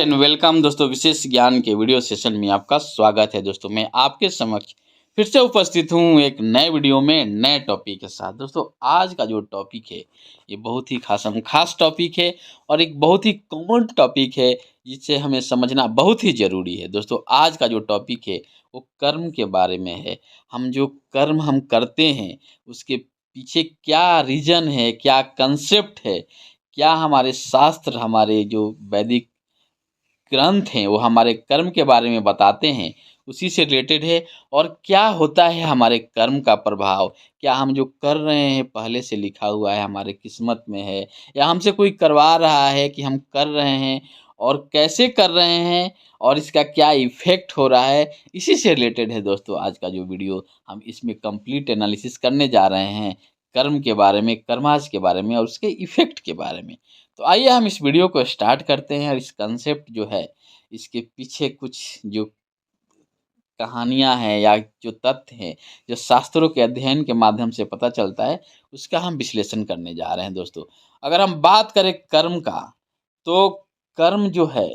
And welcome दोस्तों। विशेष ज्ञान के वीडियो सेशन में आपका स्वागत है। दोस्तों मैं आपके समक्ष फिर से उपस्थित हूँ एक नए वीडियो में नए टॉपिक के साथ। दोस्तों आज का जो टॉपिक है ये बहुत ही खास टॉपिक है और एक बहुत ही कॉमन टॉपिक है जिसे हमें समझना बहुत ही ज़रूरी है। दोस्तों आज का जो टॉपिक है वो कर्म के बारे में है। हम जो कर्म हम करते हैं उसके पीछे क्या रीज़न है, क्या कंसेप्ट है, क्या हमारे शास्त्र, हमारे जो वैदिक ग्रंथ हैं वो हमारे कर्म के बारे में बताते हैं, उसी से रिलेटेड है। और क्या होता है हमारे कर्म का प्रभाव, क्या हम जो कर रहे हैं पहले से लिखा हुआ है, हमारे किस्मत में है, या हमसे कोई करवा रहा है कि हम कर रहे हैं और कैसे कर रहे हैं और इसका क्या इफ़ेक्ट हो रहा है, इसी से रिलेटेड है दोस्तों आज का जो वीडियो। हम इसमें कंप्लीट एनालिसिस करने जा रहे हैं कर्म के बारे में, कर्माश के बारे में और उसके इफ़ेक्ट के बारे में। तो आइए हम इस वीडियो को स्टार्ट करते हैं और इस कंसेप्ट जो है इसके पीछे कुछ जो कहानियाँ हैं या जो तथ्य हैं जो शास्त्रों के अध्ययन के माध्यम से पता चलता है उसका हम विश्लेषण करने जा रहे हैं दोस्तों। अगर हम बात करें कर्म का तो कर्म जो है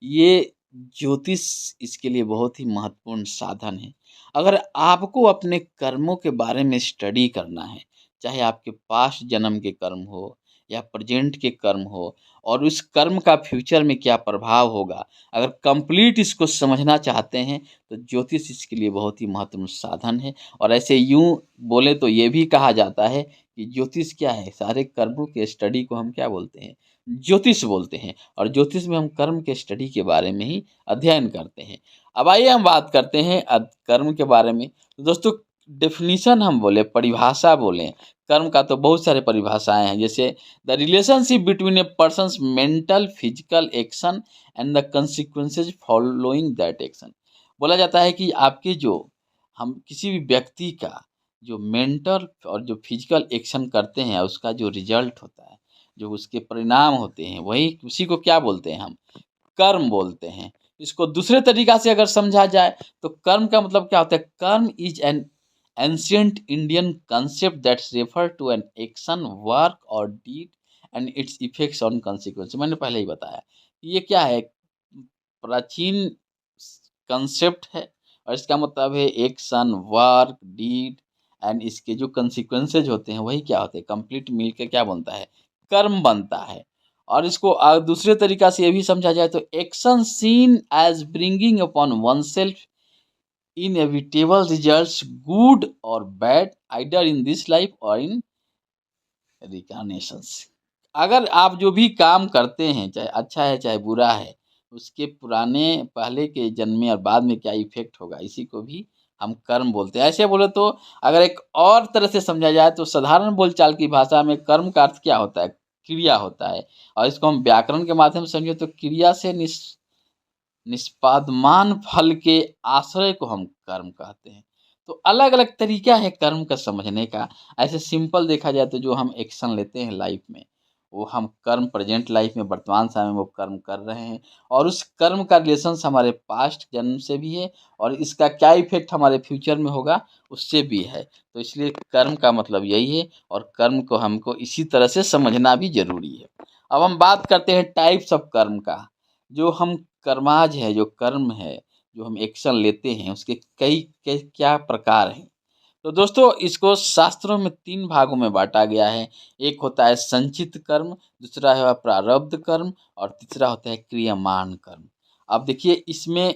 ये ज्योतिष इसके लिए बहुत ही महत्वपूर्ण साधन है। अगर आपको अपने कर्मों के बारे में स्टडी करना है, चाहे आपके पास्ट जन्म के कर्म हो या प्रेजेंट के कर्म हो, और उस कर्म का फ्यूचर में क्या प्रभाव होगा, अगर कंप्लीट इसको समझना चाहते हैं तो ज्योतिष इसके लिए बहुत ही महत्वपूर्ण साधन है। और ऐसे यूँ बोले तो ये भी कहा जाता है कि ज्योतिष क्या है, सारे कर्मों के स्टडी को हम क्या बोलते हैं, ज्योतिष बोलते हैं। और ज्योतिष में हम कर्म के स्टडी के बारे में ही अध्ययन करते हैं। अब आइए हम बात करते हैं कर्म के बारे में। तो दोस्तों डेफिनीशन हम बोले, परिभाषा बोलें कर्म का तो बहुत सारे परिभाषाएं हैं, जैसे the relationship between A persons mental physical action and the consequences following that action. बोला जाता है कि आपके जो हम किसी भी व्यक्ति का जो मेंटल और जो फिजिकल एक्शन करते हैं उसका जो रिजल्ट होता है, जो उसके परिणाम होते हैं, वही उसी को क्या बोलते हैं, हम कर्म बोलते हैं। इसको दूसरे तरीका से अगर समझा जाए तो कर्म का मतलब क्या होता है, कर्म is an ancient Indian concept that refer to an action, work or deed and its effects on consequence। मैंने पहले ही बताया कि ये क्या है, प्राचीन कंसेप्ट है और इसका मतलब है एक्शन, वर्क, डीड एंड इसके जो कंसिक्वेंसेज होते हैं वही क्या होते हैं, कंप्लीट मिलकर क्या बनता है, कर्म बनता है। और इसको दूसरे तरीका से ये भी समझा जाए तो action seen as bringing upon oneself inevitable results, good or bad, either in this life or in reincarnations। अगर आप जो भी काम करते हैं चाहे अच्छा है चाहे बुरा है, उसके पुराने पहले के जन्म में और बाद में क्या इफेक्ट होगा, इसी को भी हम कर्म बोलते हैं। ऐसे बोले तो अगर एक और तरह से समझा जाए तो साधारण बोलचाल की भाषा में कर्म का अर्थ क्या होता है, क्रिया होता है। और इसको हम व्याकरण के माध्यम से समझे तो क्रिया से निष्पादमान फल के आश्रय को हम कर्म कहते हैं। तो अलग अलग तरीका है कर्म का समझने का। ऐसे सिंपल देखा जाए तो जो हम एक्शन लेते हैं लाइफ में वो हम कर्म प्रेजेंट लाइफ में वर्तमान समय में वो कर्म कर रहे हैं, और उस कर्म का रिलेशन हमारे पास्ट जन्म से भी है और इसका क्या इफेक्ट हमारे फ्यूचर में होगा उससे भी है। तो इसलिए कर्म का मतलब यही है और कर्म को हमको इसी तरह से समझना भी जरूरी है। अब हम बात करते हैं टाइप्स ऑफ कर्म का। जो हम कर्माज है, जो कर्म है, जो हम एक्शन लेते हैं उसके कई क्या प्रकार हैं। तो दोस्तों इसको शास्त्रों में 3 भागों में बांटा गया है। एक होता है संचित कर्म, दूसरा है प्रारब्ध कर्म और तीसरा होता है क्रियमाण कर्म। अब देखिए इसमें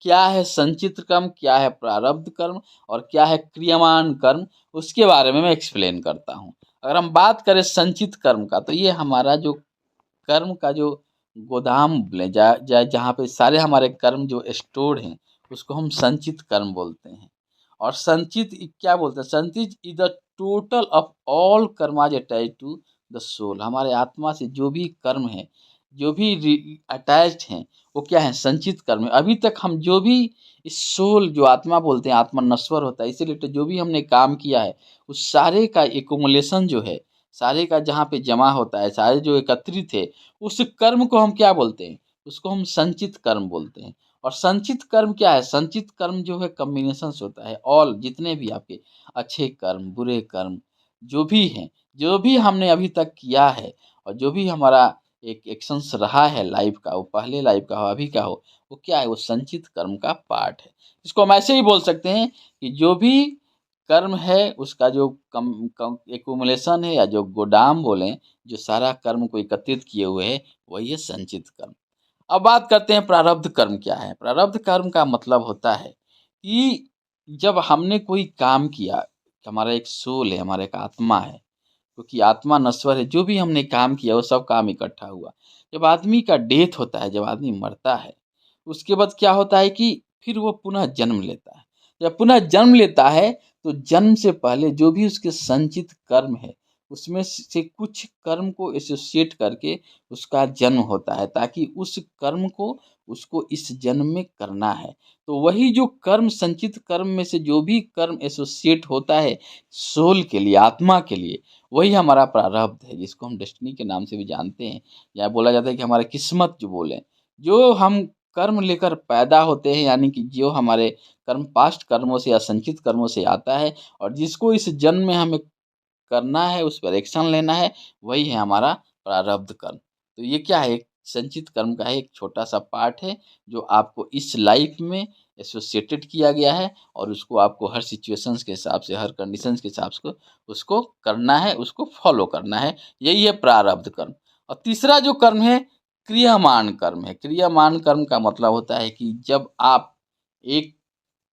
क्या है संचित कर्म, क्या है प्रारब्ध कर्म और क्या है क्रियमाण कर्म, उसके बारे में मैं एक्सप्लेन करता हूँ। अगर हम बात करें संचित कर्म का तो ये हमारा जो कर्म का जो गोदाम ले जाए जहाँ पे सारे हमारे कर्म जो स्टोर हैं उसको हम संचित कर्म बोलते हैं। और संचित क्या बोलते हैं, sanchit is the total of all karmas attach to the soul. हमारे आत्मा से जो भी कर्म है, जो भी अटैच्ड हैं वो क्या है, संचित कर्म है। अभी तक हम जो भी इस सोल जो आत्मा बोलते हैं, आत्मा नश्वर होता है, इसीलिए तो जो भी हमने काम किया है उस सारे का एकुमुलेशन जो है, सारे का जहाँ पे जमा होता है, सारे जो एकत्रित है उस कर्म को हम क्या बोलते हैं, उसको हम संचित कर्म बोलते हैं। और संचित कर्म क्या है, संचित कर्म जो है कम्बिनेशन होता है ऑल जितने भी आपके अच्छे कर्म बुरे कर्म जो भी हैं, जो भी हमने अभी तक किया है और जो भी हमारा एक एक्शंस रहा है लाइफ का, वो पहले लाइफ का हो, अभी का हो, वो क्या है, वो संचित कर्म का पार्ट है। इसको हम ऐसे ही बोल सकते हैं कि जो भी कर्म है उसका जो कम कम एक्युमुलेशन है, या जो गोदाम बोलें, जो सारा कर्म को एकत्रित किए हुए है, वही है संचित कर्म। अब बात करते हैं प्रारब्ध कर्म क्या है। प्रारब्ध कर्म का मतलब होता है कि जब हमने कोई काम किया, हमारा एक सोल है, हमारा एक आत्मा है, क्योंकि आत्मा नश्वर है, जो भी हमने काम किया वो सब काम इकट्ठा हुआ। जब आदमी का डेथ होता है, जब आदमी मरता है, उसके बाद क्या होता है कि फिर वो पुनः जन्म लेता है। जब पुनः जन्म लेता है, तो जन्म से पहले जो भी उसके संचित कर्म है, उसमें से कुछ कर्म को एसोसिएट करके उसका जन्म होता है, ताकि उस कर्म को उसको इस जन्म में करना है। तो वही जो कर्म, संचित कर्म में से जो भी कर्म एसोसिएट होता है सोल के लिए, आत्मा के लिए, वही हमारा प्रारब्ध है, जिसको हम डेस्टिनी के नाम से भी जानते हैं, या बोला जाता है कि हमारा किस्मत जो बोलें। जो हम कर्म लेकर पैदा होते हैं, यानी कि जो हमारे कर्म पास्ट कर्मों से या संचित कर्मों से आता है, और जिसको इस जन्म में हमें करना है, उस पर एक्शन लेना है, वही है हमारा प्रारब्ध कर्म। तो ये क्या है, एक संचित कर्म का एक छोटा-सा पार्ट है, जो आपको इस लाइफ में एसोसिएटेड किया गया है, और उसको आपको हर सिचुएशंस के हिसाब से, हर कंडीशंस के हिसाब से उसको करना है, उसको फॉलो करना है। यही है प्रारब्ध कर्म। और तीसरा जो कर्म है, क्रियामान कर्म है। क्रियामान कर्म का मतलब होता है कि जब आप एक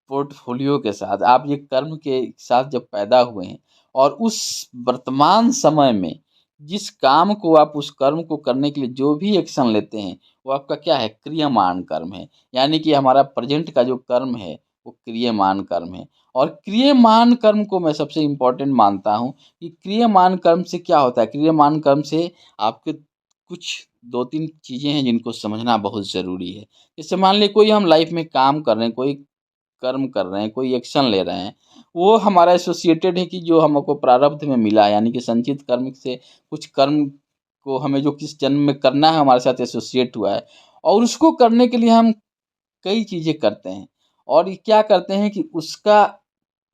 पोर्टफोलियो के साथ, आप ये कर्म के साथ जब पैदा हुए हैं, और उस वर्तमान समय में जिस काम को आप, उस कर्म को करने के लिए जो भी एक्शन लेते हैं, वो आपका क्या है, क्रियमाण कर्म है। यानी कि हमारा प्रेजेंट का जो कर्म है, वो क्रियमाण कर्म है। और क्रियमाण कर्म को मैं सबसे इम्पोर्टेंट मानता हूँ कि क्रियमाण कर्म से क्या होता है, क्रियमाण कर्म से आपके कुछ 2-3 चीज़ें हैं जिनको समझना बहुत ज़रूरी है। जैसे मान लें कोई हम लाइफ में काम कर रहे हैं, कोई कर्म कर रहे हैं, कोई एक्शन ले रहे हैं, वो हमारा एसोसिएटेड है कि जो हमको प्रारब्ध में मिला है, यानी कि संचित कर्म से कुछ कर्म को हमें जो किस जन्म में करना है, हमारे साथ एसोसिएट हुआ है, और उसको करने के लिए हम कई चीज़ें करते हैं। और ये क्या करते हैं कि उसका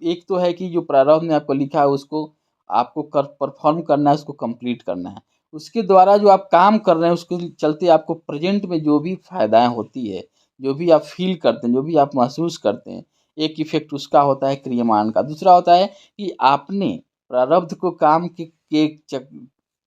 एक तो है कि जो प्रारब्ध में आपको लिखा है, उसको आपको कर परफ़ॉर्म करना है, उसको कंप्लीट करना है। उसके द्वारा जो आप काम कर रहे हैं, उसके चलते आपको प्रेज़ेंट में जो भी फ़ायदाएँ होती है, जो भी आप फ़ील करते हैं, जो भी आप महसूस करते हैं, एक इफ़ेक्ट उसका होता है क्रियामान का। दूसरा होता है कि आपने प्रारब्ध को काम के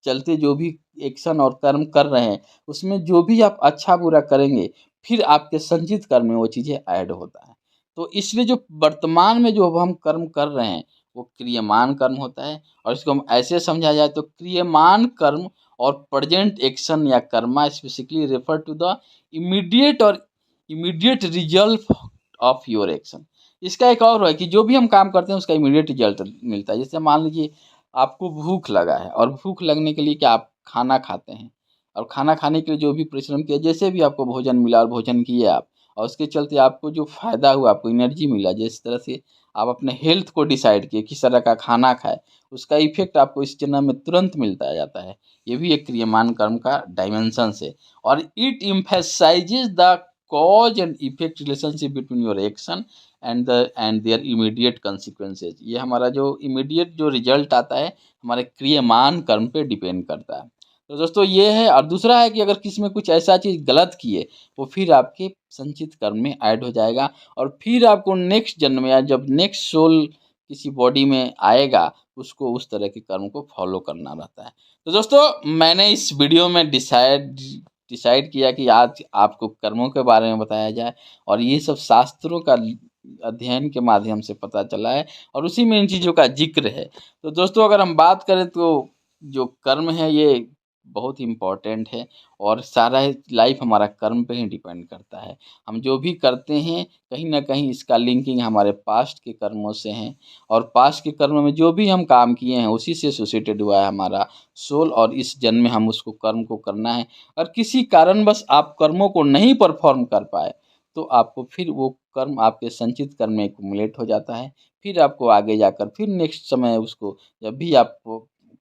चलते जो भी एक्शन और कर्म कर रहे हैं, उसमें जो भी आप अच्छा-बुरा करेंगे, फिर आपके संचित कर्म में वो चीज़ें ऐड होता है। तो इसलिए जो वर्तमान में जो अब हम कर्म कर रहे हैं, वो क्रियमान कर्म होता है। और इसको हम ऐसे समझा जाए तो क्रियमान कर्म और प्रेजेंट एक्शन या karma specifically refer to the immediate और immediate result of your action. इसका एक और है कि जो भी हम काम करते हैं उसका इमीडिएट रिजल्ट मिलता है। जैसे मान लीजिए आपको भूख लगा है, और भूख लगने के लिए क्या आप खाना खाते हैं, और खाना खाने के लिए जो भी परिश्रम किया, जैसे भी आपको भोजन मिला और भोजन किए आप, और उसके चलते आपको जो फ़ायदा हुआ, आपको एनर्जी मिला, जिस तरह से आप अपने हेल्थ को डिसाइड किए किस तरह का खाना खाएँ, उसका इफ़ेक्ट आपको इस जन्म में तुरंत मिलता जाता है। ये भी एक क्रियमान कर्म का डायमेंशन्स है। और it emphasises the cause and effect relationship between your action and their immediate consequences। ये हमारा जो इमीडिएट जो रिज़ल्ट आता है, हमारे क्रियमान कर्म पे डिपेंड करता है। तो दोस्तों ये है। और दूसरा है कि अगर किसी में कुछ ऐसा चीज़ गलत किए, वो फिर आपके संचित कर्म में ऐड हो जाएगा, और फिर आपको नेक्स्ट जन्म में, या जब नेक्स्ट सोल किसी बॉडी में आएगा, उसको उस तरह के कर्म को फॉलो करना रहता है। तो दोस्तों मैंने इस वीडियो में डिसाइड किया कि आज आपको कर्मों के बारे में बताया जाए, और ये सब शास्त्रों का अध्ययन के माध्यम से पता चला है, और उसी में इन चीज़ों का ज़िक्र है। तो दोस्तों अगर हम बात करें तो जो कर्म है ये बहुत इम्पोर्टेंट है, और सारा लाइफ हमारा कर्म पे ही डिपेंड करता है। हम जो भी करते हैं, कहीं न कहीं इसका लिंकिंग हमारे पास्ट के कर्मों से है, और पास्ट के कर्मों में जो भी हम काम किए हैं, उसी से एसोसिएटेड हुआ है हमारा सोल, और इस जन्म में हम उसको कर्म को करना है। और किसी कारणवश आप कर्मों को नहीं परफ़ॉर्म कर पाए, तो आपको फिर वो कर्म आपके संचित कर्म में एक्युमुलेट हो जाता है। फिर आपको आगे जाकर फिर नेक्स्ट समय उसको, जब भी आप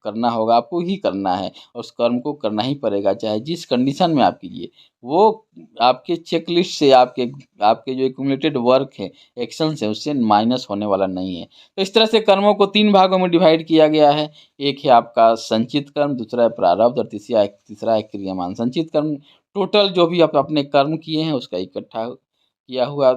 करना होगा, आपको ही करना है और उस कर्म को करना ही पड़ेगा, चाहे जिस कंडीशन में आप कीजिए। वो आपके चेकलिस्ट से, आपके आपके जो एक्यूमुलेटेड वर्क है, एक्शंस है, उससे माइनस होने वाला नहीं है। तो इस तरह से कर्मों को 3 भागों में डिवाइड किया गया है। एक है आपका संचित कर्म, दूसरा है प्रारब्ध और तीसरा है क्रियमान। संचित कर्म टोटल जो भी आप अपने कर्म किए हैं उसका इकट्ठा किया हुआ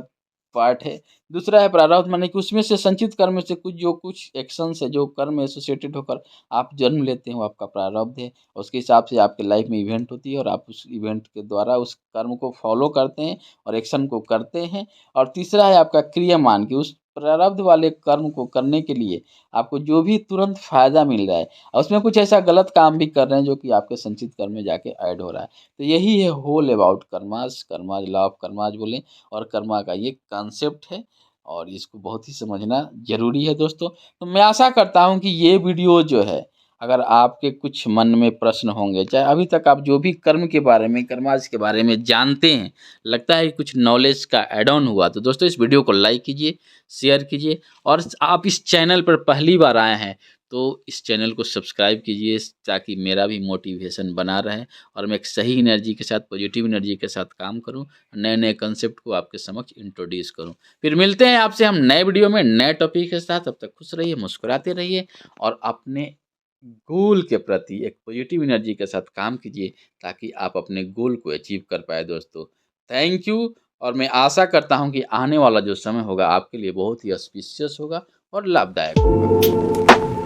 पार्ट है। दूसरा है प्रारब्ध, माने कि उसमें से संचित कर्म से कुछ एक्शंस है, जो कर्म एसोसिएटेड होकर आप जन्म लेते हैं, वो आपका प्रारब्ध है। उसके हिसाब से आपके लाइफ में इवेंट होती है और आप उस इवेंट के द्वारा उस कर्म को फॉलो करते हैं और एक्शन को करते हैं। और तीसरा है आपका क्रियामान, कि उस प्रारब्ध वाले कर्म को करने के लिए आपको जो भी तुरंत फायदा मिल रहा है, और उसमें कुछ ऐसा गलत काम भी कर रहे हैं जो कि आपके संचित कर्म में जाके ऐड हो रहा है। तो यही है whole about karmas, karmas law of karmas बोलें, और कर्मा का ये कॉन्सेप्ट है और इसको बहुत ही समझना ज़रूरी है दोस्तों। तो मैं आशा करता हूँ कि ये वीडियो जो है, अगर आपके कुछ मन में प्रश्न होंगे, चाहे अभी तक आप जो भी कर्म के बारे में, कर्माज के बारे में जानते हैं, लगता है कि कुछ नॉलेज का ऐड ऑन हुआ, तो दोस्तों इस वीडियो को लाइक कीजिए, शेयर कीजिए, और आप इस चैनल पर पहली बार आए हैं तो इस चैनल को सब्सक्राइब कीजिए, ताकि मेरा भी मोटिवेशन बना रहे और मैं एक सही एनर्जी के साथ, पॉजिटिव एनर्जी के साथ काम करूं, नए नए कंसेप्ट को आपके समक्ष इंट्रोड्यूस करूं। फिर मिलते हैं आपसे हम नए वीडियो में नए टॉपिक के साथ। तब तक खुश रहिए, मुस्कुराते रहिए और अपने गोल के प्रति एक पॉजिटिव एनर्जी के साथ काम कीजिए, ताकि आप अपने गोल को अचीव कर पाए दोस्तों। Thank you. और मैं आशा करता हूं कि आने वाला जो समय होगा आपके लिए बहुत ही ऑस्पिशियस होगा और लाभदायक होगा।